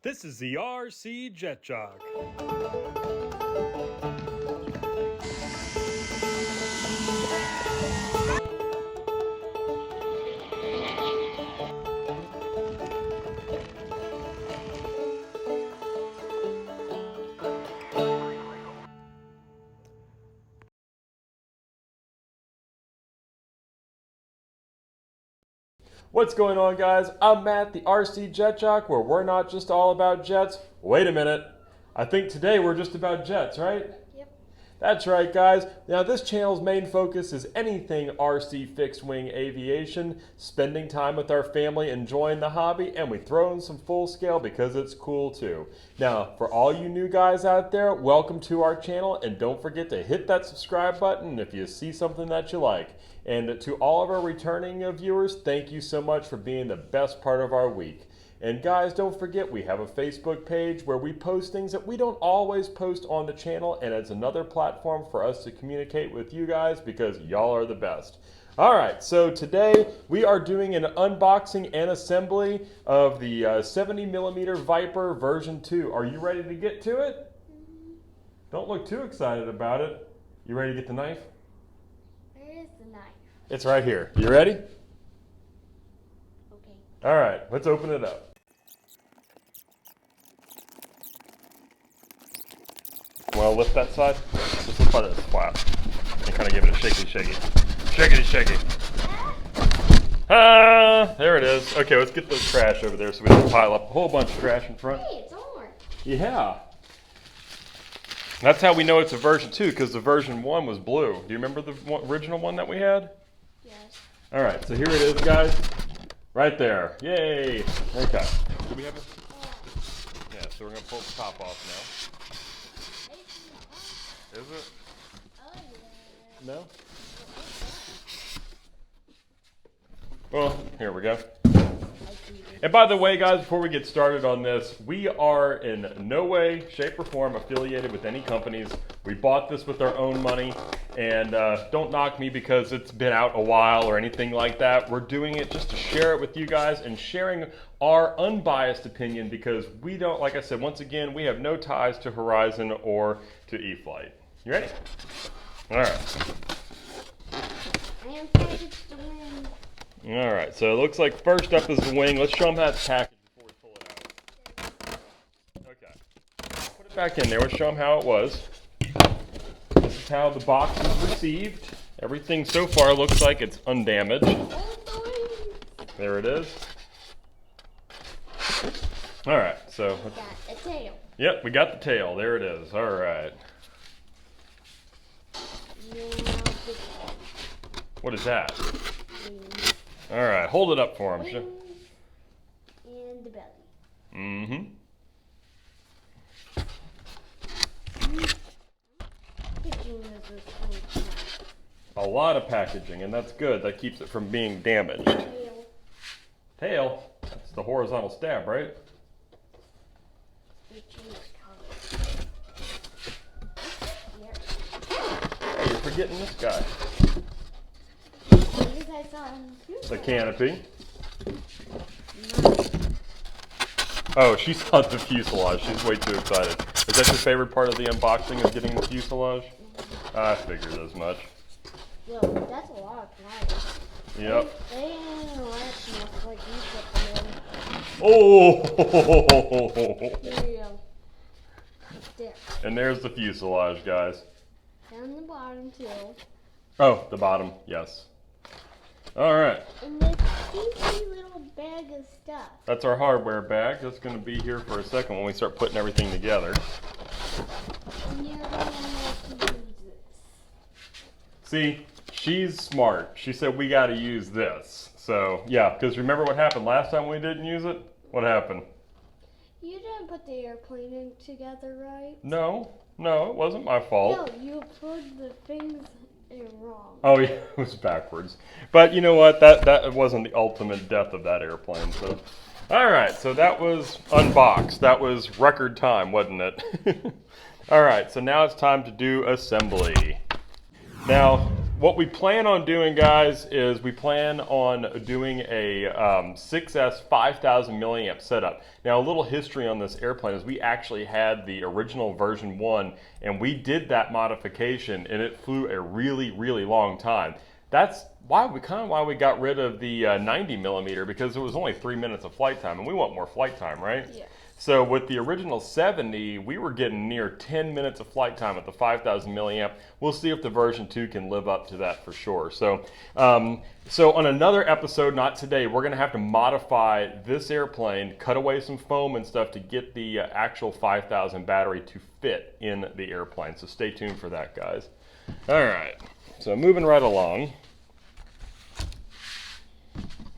This is the RC Jet Jog. What's going on, guys? I'm Matt, the RC Jet Jock, where we're not just all about jets. Wait a minute. I think today we're just about jets, right? Yep. That's right, guys. Now, this channel's main focus is anything RC fixed-wing aviation, spending time with our family, enjoying the hobby, and we throw in some full scale because it's cool too. Now, for all you new guys out there, welcome to our channel, and don't forget to hit that subscribe button if you see something that you like. And to all of our returning viewers, thank you so much for being the best part of our week. And guys, don't forget we have a Facebook page where we post things that we don't always post on the channel, and it's another platform for us to communicate with you guys because y'all are the best. Alright, so today we are doing an unboxing and assembly of the 70mm Viper version 2. Are you ready to get to it? Don't look too excited about it. You ready to get the knife? Where is the knife? It's right here. You ready? Okay. Alright, let's open it up. Well, lift that side. Just lift by this flap. And kind of give it a shaky, shaky. Shaky, shaky. Ah, there it is. Okay, let's get the trash over there so we don't pile up a whole bunch of trash in front. Hey, it's orange. Yeah. That's how we know it's a version 2, because the version 1 was blue. Do you remember the original one that we had? Yes. Alright, so here it is, guys. Right there. Yay. Okay. Do we have it? Yeah, so we're going to pull the top off now. Is it? Oh, yeah. No? Well, here we go. And by the way, guys, before we get started on this, we are in no way, shape, or form affiliated with any companies. We bought this with our own money, and don't knock me because it's been out a while or anything like that. We're doing it just to share it with you guys and sharing our unbiased opinion because we don't, like I said, once again, we have no ties to Horizon or to E-Flite. You ready? All right. I am excited to win. All right, so it looks like first up is the wing. Let's show them how it's packaged before we pull it out. Okay. Put it back in there. Let's show them how it was. This is how the box was received. Everything so far looks like it's undamaged. There it is. All right, so. We got the tail. Yep, we got the tail. There it is. All right. What is that? All right, hold it up for him. And the belly. Mm-hmm. A lot of packaging, and that's good. That keeps it from being damaged. Tail. Tail? That's the horizontal stab, right? They changed colors. Hey, you're forgetting this guy. The canopy. Oh, she saw the fuselage. She's way too excited. Is that your favorite part of the unboxing, is getting the fuselage? I figured as much. Yo, that's a lot of flyers. Yep. They ain't enough like you put them in. Oh! There you go. There. And there's the fuselage, guys. Down the bottom too. Oh, the bottom, yes. All right. And this teensy little bag of stuff. That's our hardware bag. That's going to be here for a second when we start putting everything together. And you're going to have to use this. See, she's smart. She said we got to use this. So, yeah, because remember what happened last time we didn't use it? What happened? You didn't put the airplane in together, right? No, it wasn't my fault. No, you put the things in wrong. Oh, yeah, it was backwards. But you know what? That wasn't the ultimate death of that airplane. So, all right, so that was unboxed. That was record time, wasn't it? All right, so now it's time to do assembly. Now, what we plan on doing, guys, is we plan on doing a 6S 5000 milliamp setup. Now, a little history on this airplane is we actually had the original version 1, and we did that modification, and it flew a really, really long time. That's why we got rid of the 90 millimeter, because it was only 3 minutes of flight time, and we want more flight time, right? Yeah. So with the original 70, we were getting near 10 minutes of flight time at the 5000 milliamp. We'll see if the version 2 can live up to that for sure. So, so on another episode, not today, we're going to have to modify this airplane, cut away some foam and stuff to get the actual 5000 battery to fit in the airplane. So stay tuned for that, guys. All right, so moving right along.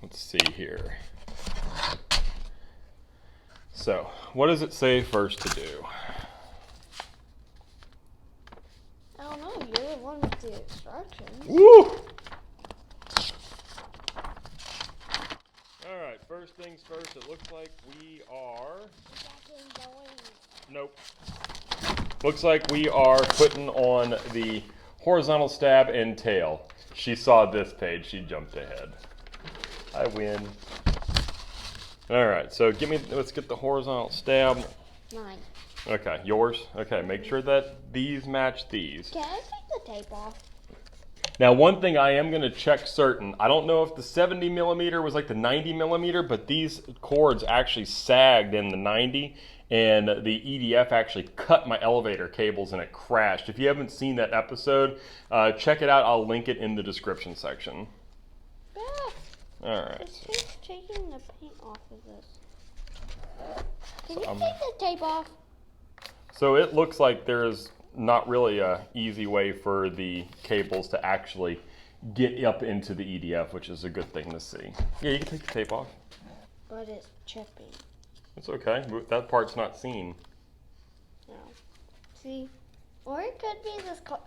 Let's see here. So, what does it say first to do? I don't know, you're the one with the instructions. Woo! Alright, first things first, it looks like we are... Nope. Looks like we are putting on the horizontal stab and tail. She saw this page, she jumped ahead. I win. Alright, so let's get the horizontal stab. Mine. Okay, yours? Okay, make sure that these match these. Can I take the tape off? Now, one thing I am going to check certain, I don't know if the 70 millimeter was like the 90 millimeter, but these cords actually sagged in the 90, and the EDF actually cut my elevator cables and it crashed. If you haven't seen that episode, check it out. I'll link it in the description section. Alright. It's just taking the paint off of this. Can you take the tape off? So it looks like there's not really a easy way for the cables to actually get up into the EDF, which is a good thing to see. Yeah, you can take the tape off. But it's chipping. It's okay. That part's not seen. No. See? Or it could be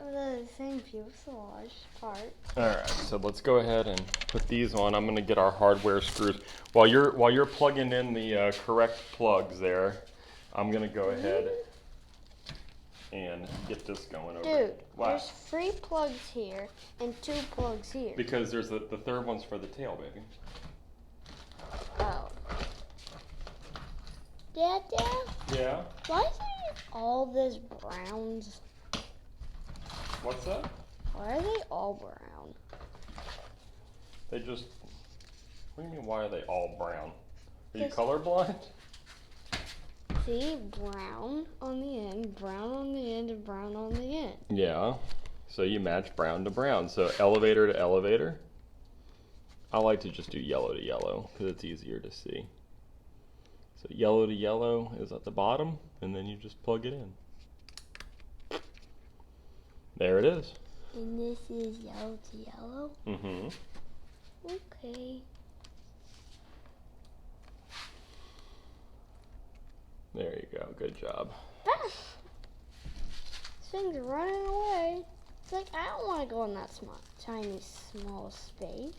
the same fuselage part. Alright, so let's go ahead and put these on. I'm going to get our hardware screws. While you're plugging in the correct plugs there, I'm going to go ahead and get this going over. Dude, wow. There's 3 plugs here and 2 plugs here. Because there's the third one's for the tail, baby. Oh. Dad? Yeah? Why is there all this browns? What's that? Why are they all brown? They just... What do you mean, why are they all brown? Are you Just- colorblind? See, brown on the end, brown on the end, and brown on the end. Yeah. So you match brown to brown. So elevator to elevator. I like to just do yellow to yellow because it's easier to see. So yellow to yellow is at the bottom, and then you just plug it in. There it is. And this is yellow to yellow? Mm-hmm. Okay. There you go. Good job. Ah! This thing's running away. It's like, I don't want to go in that tiny, small space.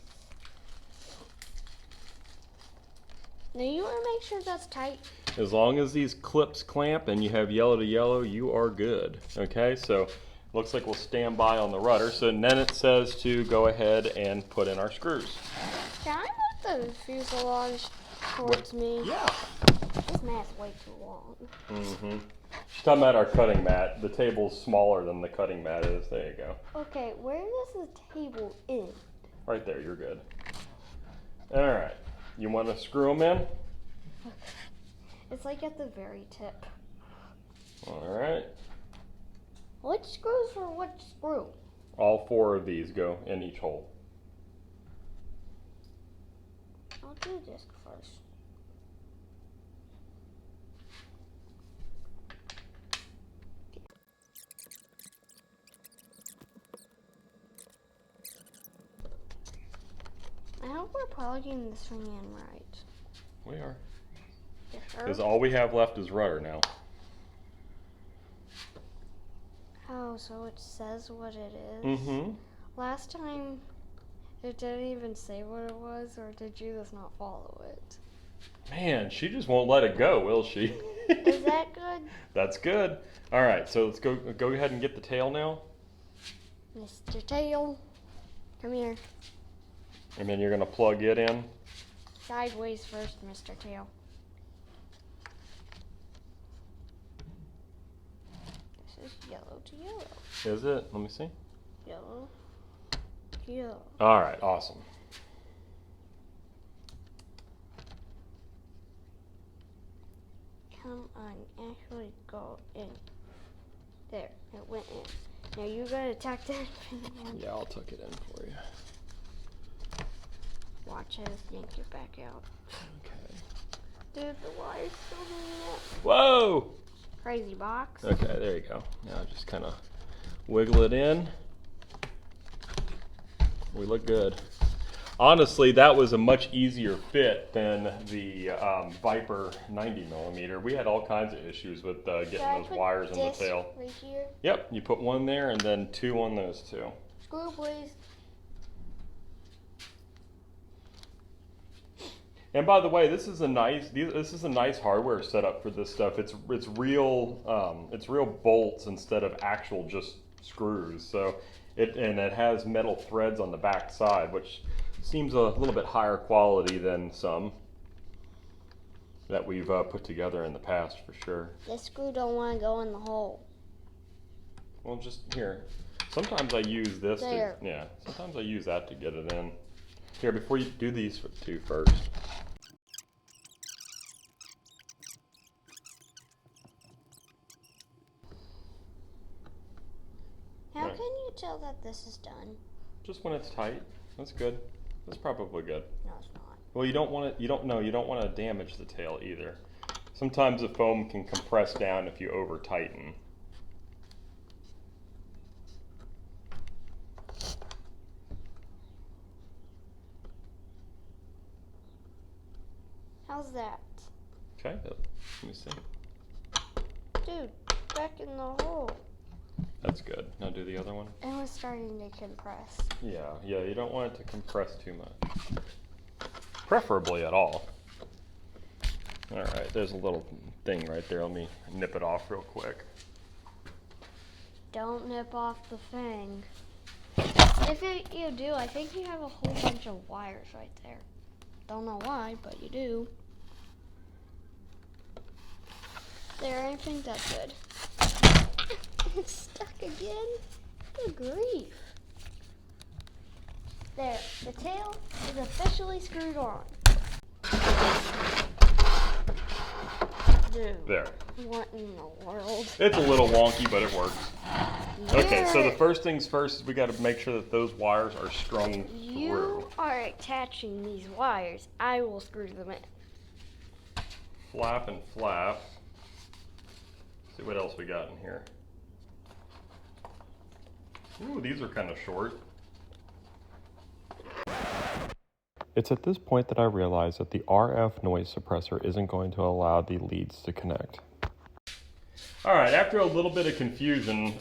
Now you want to make sure that's tight. As long as these clips clamp and you have yellow to yellow, you are good. Okay, so looks like we'll stand by on the rudder. So then it says to go ahead and put in our screws. Can I move the fuselage towards me? Yeah. This mat's way too long. Mm-hmm. She's talking about our cutting mat. The table's smaller than the cutting mat is. There you go. Okay, where does the table end? Right there, you're good. All right. You want to screw them in? It's like at the very tip. All right. Which screws for which screw? All 4 of these go in each hole. I'll do this first. I hope we're plugging this thing in right. We are. You Because sure? all we have left is rudder now. Oh, so it says what it is? Mm-hmm. Last time, it didn't even say what it was, or did you just not follow it? Man, she just won't let it go, will she? Is that good? That's good. All right, so let's go ahead and get the tail now. Mr. Tail. Come here. And then you're going to plug it in. Sideways first, Mr. Tail. This is yellow to yellow. Is it? Let me see. Yellow to yellow. All right, awesome. Come on, actually go in. There, it went in. Now you gotta tuck that in. Yeah, I'll tuck it in for you. Watch as yank it back out. Okay. Dude, the wire's still doing it. Whoa! Crazy box. Okay, there you go. Now just kind of wiggle it in. We look good. Honestly, that was a much easier fit than the Viper 90mm. We had all kinds of issues with getting those wires in the tail. Right here. Yep, you put one there and then two on those two. Screw, please. And by the way, this is a nice hardware setup for this stuff. It's real bolts instead of actual just screws. So it has metal threads on the back side, which seems a little bit higher quality than some that we've put together in the past for sure. This screw don't want to go in the hole. Well, just here. Sometimes I use this. Sometimes I use that to get it in. Here, before you do these two first. How can you tell that this is done? Just when it's tight. That's good. That's probably good. No, it's not. Well, you don't want to damage the tail either. Sometimes the foam can compress down if you over tighten. How's that? Okay, let me see. Dude, back in the hole. That's good. Now do the other one. It was starting to compress. Yeah, you don't want it to compress too much. Preferably at all. All right, there's a little thing right there. Let me nip it off real quick. Don't nip off the thing. If you do, I think you have a whole bunch of wires right there. Don't know why, but you do. There, I think that's good. It's stuck again? Good grief. There, the tail is officially screwed on. Dude. There. What in the world? It's a little wonky, but it works. Okay, so the You're- first things first is we got to make sure that those wires are strung You through. are attaching these wires. I will screw them in. Flap and flap. See what else we got in here. Ooh, these are kind of short. It's at this point that I realized that the RF noise suppressor isn't going to allow the leads to connect. All right, after a little bit of confusion,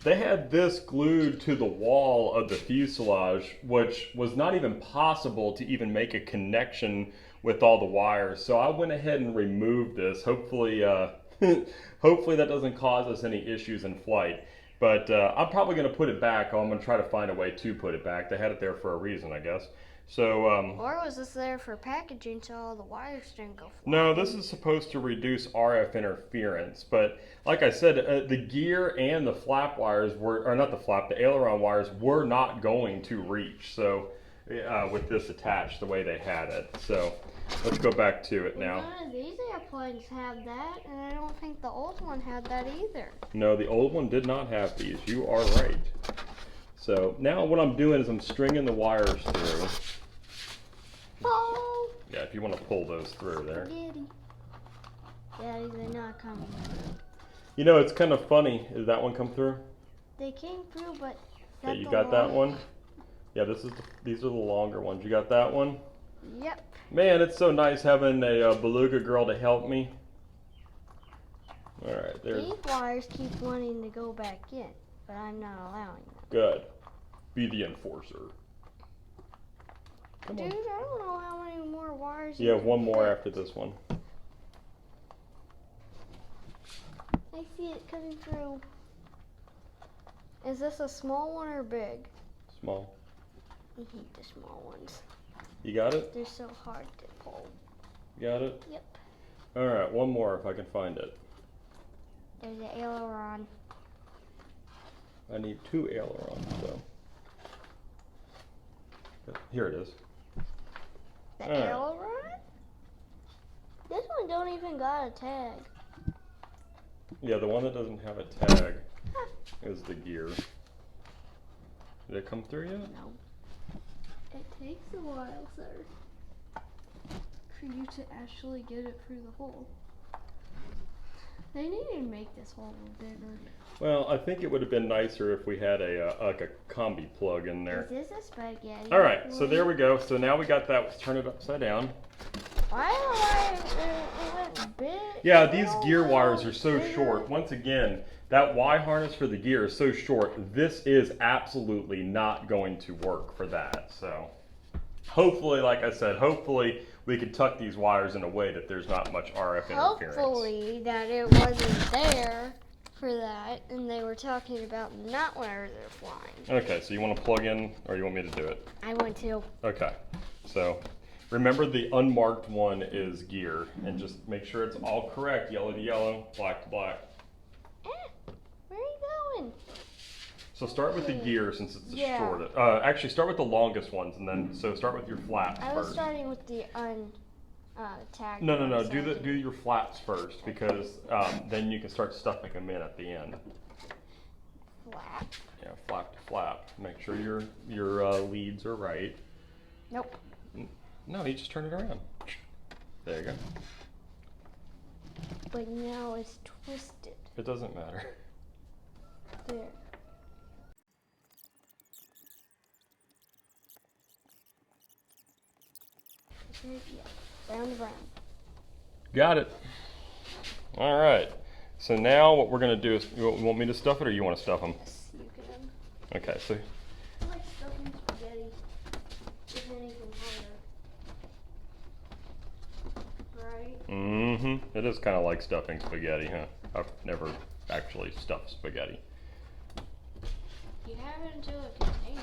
they had this glued to the wall of the fuselage, which was not even possible to even make a connection with all the wires. So I went ahead and removed this. Hopefully, hopefully that doesn't cause us any issues in flight. But I'm probably going to put it back. I'm going to try to find a way to put it back. They had it there for a reason, I guess. So, Or was this there for packaging so all the wires didn't go flying? no, this is supposed to reduce RF interference. But like I said, the gear and the flap wires were, or not the flap, the aileron wires were not going to reach. So, with this attached the way they had it. So, let's go back to it now. None of these airplanes have that, and I don't think the old one had that either. No, the old one did not have these. You are right. So now what I'm doing is I'm stringing the wires through. Oh! Yeah, if you want to pull those through there. Daddy, they're not coming through. You know, it's kind of funny. Did that one come through? They came through, but... Okay, you got that one? Yeah, these are the longer ones. You got that one? Yep. Man, it's so nice having a beluga girl to help me. All right, there's... These wires keep wanting to go back in, but I'm not allowing them. Good. Be the enforcer. Come Dude, on. I don't know how many more wires You have one more fit. after this one. I see it coming through. Is this a small one or big? Small. I hate the small ones. You got it? They're so hard to pull. You got it? Yep. All right, one more if I can find it. There's the aileron. I need 2 ailerons, so. Here it is. The All right. aileron? This one don't even got a tag. Yeah, the one that doesn't have a tag is the gear. Did it come through yet? No. It takes a while, sir, for you to actually get it through the hole. They need to make this hole bigger. Well, I think it would have been nicer if we had like a combi plug in there. Is this a spaghetti? All right, so there we go. So now we got that. Let's turn it upside down. Why it went big? Yeah, these gear wires are so short. Once again, that Y harness for the gear is so short. This is absolutely not going to work for that. So hopefully, like I said, hopefully we can tuck these wires in a way that there's not much RF interference. Hopefully that it wasn't there for that, and they were talking about not where they're flying. Okay, so you want to plug in, or you want me to do it? I want to. Okay, so remember the unmarked one is gear, and just make sure it's all correct, yellow to yellow, black to black. Where are you going? So start with the gear since it's the Yeah. shortest. Actually, start with the longest ones, and then so start with your flaps I was first. starting with the tagged. No, ones, do your flaps first because then you can start stuffing them in at the end. Flap. Yeah, flap to flap. Make sure your leads are right. Nope. No, you just turn it around. There you go. But now it's twisted. It doesn't matter. There. Yeah. Round and round. Got it. All right. So now what we're gonna do is, you want me to stuff it or you want to stuff them? Yes, you can. Okay. So I like stuffing spaghetti with anything harder. Right? mm-hmm. It is kind of like stuffing spaghetti, huh? I've never actually stuffed spaghetti. You have it into a container.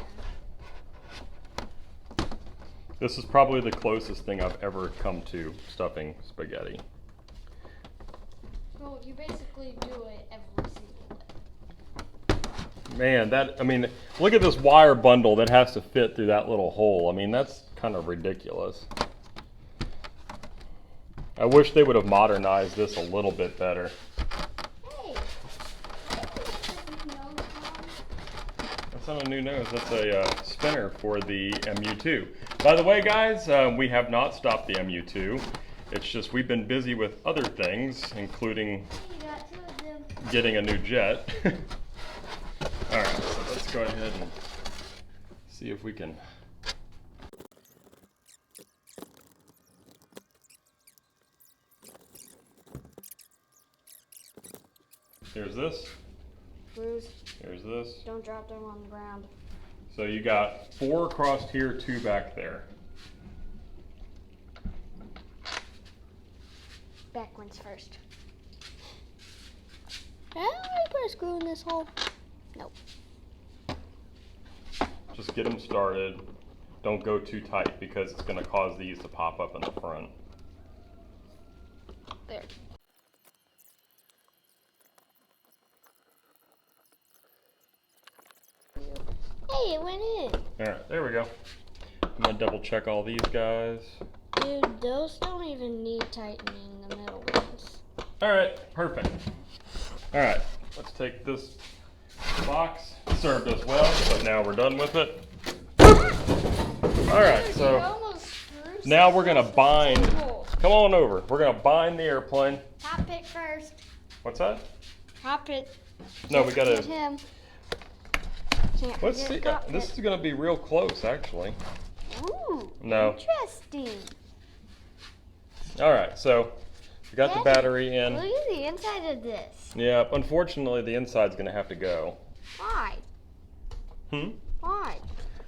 This is probably the closest thing I've ever come to stuffing spaghetti. Well, you basically do it every single day. Man, look at this wire bundle that has to fit through that little hole. I mean, that's kind of ridiculous. I wish they would have modernized this a little bit better. Hey! That's not a new nose, that's a spinner for the MU2. By the way, guys, we have not stopped the MU2. It's just we've been busy with other things, including You got 2 of them. getting a new jet. Alright, so let's go ahead and see if we can. Here's this. Bruce, Here's this. don't drop them on the ground. So you got 4 across here, 2 back there. Back ones first. How do I put a screw in this hole? Nope. Just get them started. Don't go too tight because it's going to cause these to pop up in the front. There. Hey, it went in. Alright, there we go. I'm going to double check all these guys. Dude, those don't even need tightening, the middle ones. Alright, perfect. Alright, let's take this box. It served us well, but now we're done with it. Alright, Dude, so you almost screwed now we're going to something bind. simple. Come on over. We're going to bind the airplane. Hop it first. What's that? Hop it. No, we got Get to. him. Can't Let's forget see. cockpit. This is going to be real close, actually. Ooh, No. interesting. Alright, so we got the Daddy, battery in. Look at the inside of this. Yeah, unfortunately, the inside's going to have to go. Why? Why?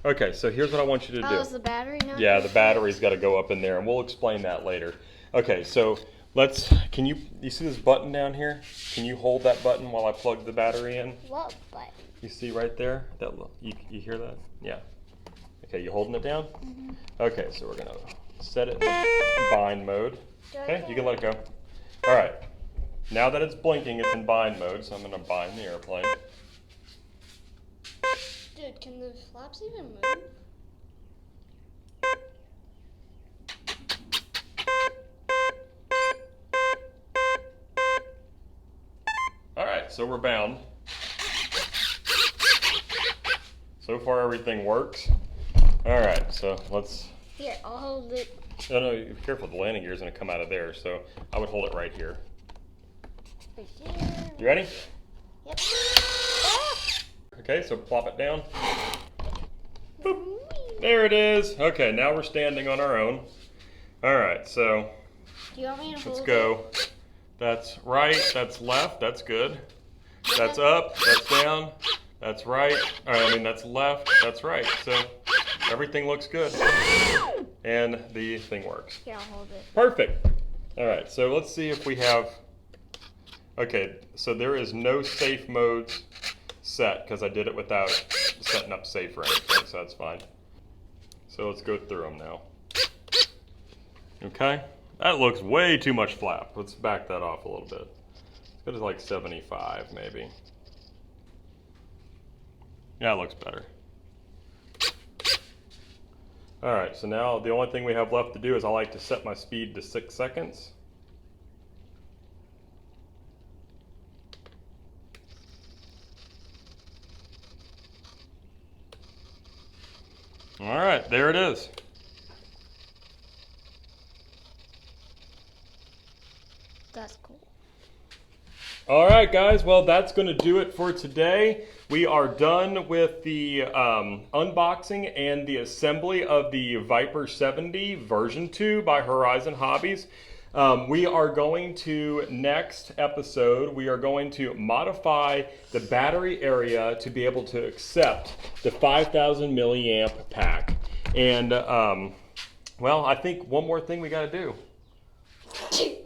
Okay, so here's what I want you to Oh, do. is the battery not? Yeah, the battery's got to go up in there, and we'll explain that later. Okay, so can you see this button down here? Can you hold that button while I plug the battery in? What button? You see right there? You hear that? Yeah. Okay, you holding it down? Mm-hmm. Okay, so we're gonna set it in bind mode. Okay, you can let it go. All right, now that it's blinking, it's in bind mode, so I'm gonna bind the airplane. Dude, can the flaps even move? All right, so we're bound. So far, everything works. All right, so let's. Here, I'll hold it. No, no, be careful. The landing gear is gonna come out of there, so I would hold it right here. Right here. You ready? Yep. Okay, so plop it down. Boop. There it is. Okay, now we're standing on our own. All right, so Do you want me to hold let's go. That's right, that's left, that's good. That's up, that's down, that's right. All right, I mean, that's left, that's right. So everything looks good. And the thing works. Here, I'll hold it. Perfect. All right, so let's see if we have, okay, so there is no safe modes set because I did it without setting up safe or anything, so that's fine. So let's go through them now. Okay, that looks way too much flap. Let's back that off a little bit. Let's go to like 75 maybe. Yeah, it looks better. All right, so now the only thing we have left to do is I like to set my speed to 6 seconds. All right, there it is. That's cool. All right, guys, well, that's going to do it for today. We are done with the unboxing and the assembly of the Viper 70 version 2 by Horizon Hobbies. We are going to, next episode, we are going to modify the battery area to be able to accept the 5,000 milliamp pack. And, well, I think one more thing we got to do.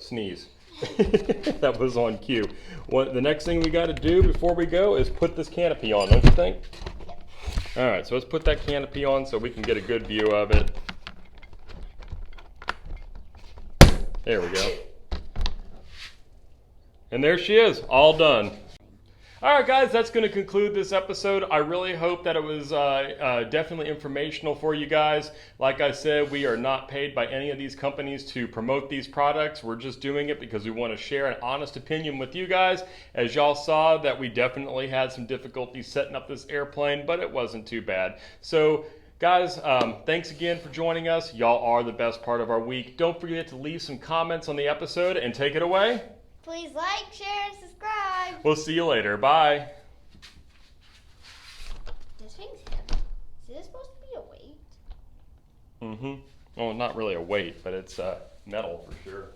Sneeze. That was on cue. The next thing we got to do before we go is put this canopy on, don't you think? All right, so let's put that canopy on so we can get a good view of it. There we go. And there she is, all done. All right, guys, that's going to conclude this episode. I really hope that it was definitely informational for you guys. Like I said, we are not paid by any of these companies to promote these products. We're just doing it because we want to share an honest opinion with you guys. As y'all saw, that we definitely had some difficulty setting up this airplane, but it wasn't too bad. So, guys, thanks again for joining us. Y'all are the best part of our week. Don't forget to leave some comments on the episode and take it away. Please like, share, and subscribe. We'll see you later. Bye. This thing's heavy. Is this supposed to be a weight? Well, not really a weight, but it's metal for sure.